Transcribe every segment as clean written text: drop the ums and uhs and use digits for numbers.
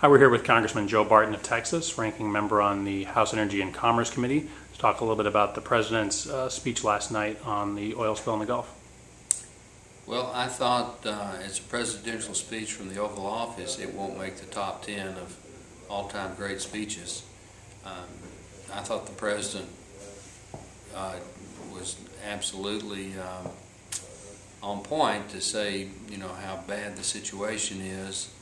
Hi, we're here with Congressman Joe Barton of Texas, ranking member on the House Energy and Commerce Committee, to talk a little bit about the President's speech last night on the oil spill in the Gulf. Well, I thought as a presidential speech from the Oval Office, it won't make the top 10 of all-time great speeches. I thought the President was absolutely on point to say, how bad the situation is.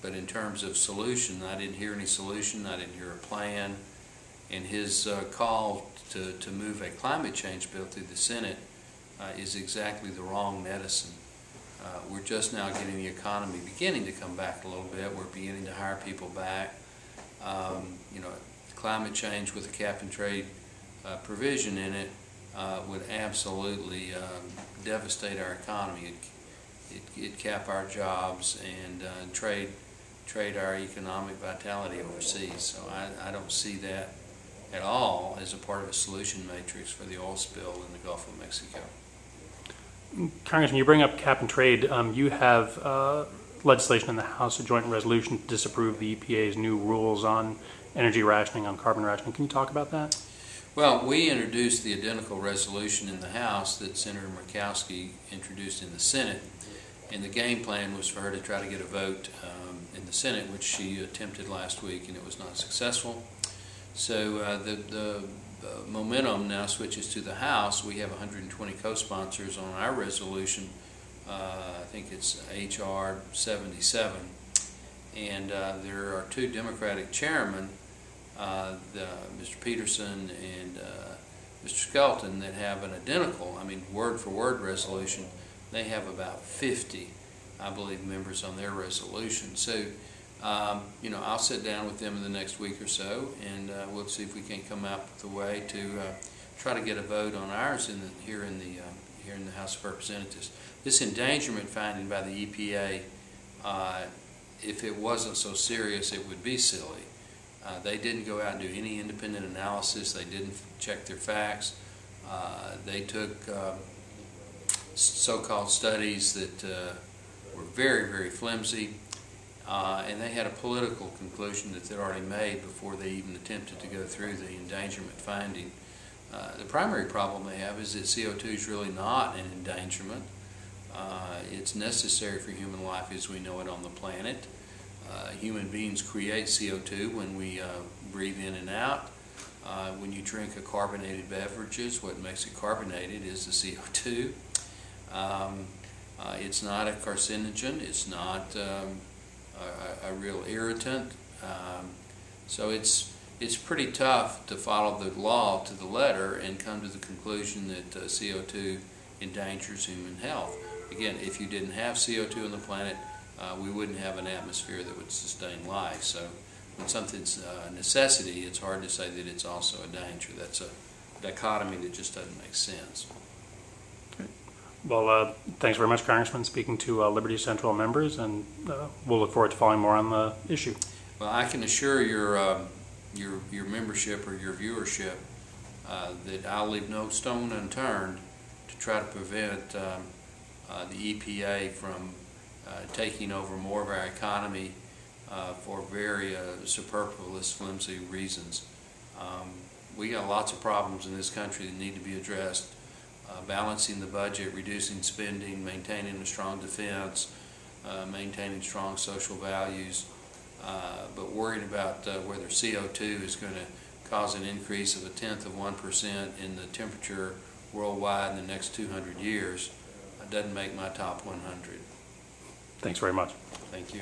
But in terms of solution, I didn't hear any solution. I didn't hear a plan. And his call to move a climate change bill through the Senate is exactly the wrong medicine. We're just now getting the economy beginning to come back a little bit. We're beginning to hire people back. Climate change with a cap and trade provision in it would absolutely devastate our economy. It'd cap our jobs and trade our economic vitality overseas. So I don't see that at all as a part of a solution matrix for the oil spill in the Gulf of Mexico. Congressman, you bring up cap and trade. You have legislation in the House, a joint resolution to disapprove the EPA's new rules on energy rationing, on carbon rationing. Can you talk about that? Well, we introduced the identical resolution in the House that Senator Murkowski introduced in the Senate, and the game plan was for her to try to get a vote in the Senate, which she attempted last week, and it was not successful. So the momentum now switches to the House. We have 120 co-sponsors on our resolution. I think it's H.R. 77, and there are two Democratic chairmen, Mr. Peterson and Mr. Skelton, that have an identical, word-for-word resolution. They have about 50, I believe, members on their resolution. So, I'll sit down with them in the next week or so, and we'll see if we can come up with a way to try to get a vote on ours here in the House of Representatives. This endangerment finding by the EPA, if it wasn't so serious, it would be silly. They didn't go out and do any independent analysis. They didn't check their facts. They took so-called studies that were very, very flimsy, and they had a political conclusion that they'd already made before they even attempted to go through the endangerment finding. The primary problem they have is that CO2 is really not an endangerment. It's necessary for human life as we know it on the planet. Human beings create CO2 when we breathe in and out. When you drink a carbonated beverages, what makes it carbonated is the CO2. It's not a carcinogen. It's not a real irritant. So it's pretty tough to follow the law to the letter and come to the conclusion that CO2 endangers human health. Again, if you didn't have CO2 on the planet, we wouldn't have an atmosphere that would sustain life. So when something's a necessity, it's hard to say that it's also a danger. That's a dichotomy that just doesn't make sense. Well, thanks very much, Congressman, speaking to Liberty Central members, and we'll look forward to following more on the issue. Well, I can assure your membership or your viewership that I'll leave no stone unturned to try to prevent the EPA from taking over more of our economy for very superfluous, flimsy reasons. We got lots of problems in this country that need to be addressed. Balancing the budget, reducing spending, maintaining a strong defense, maintaining strong social values, but worrying about whether CO2 is going to cause an increase of 0.1% in the temperature worldwide in the next 200 years doesn't make my top 100. Thanks very much. Thank you.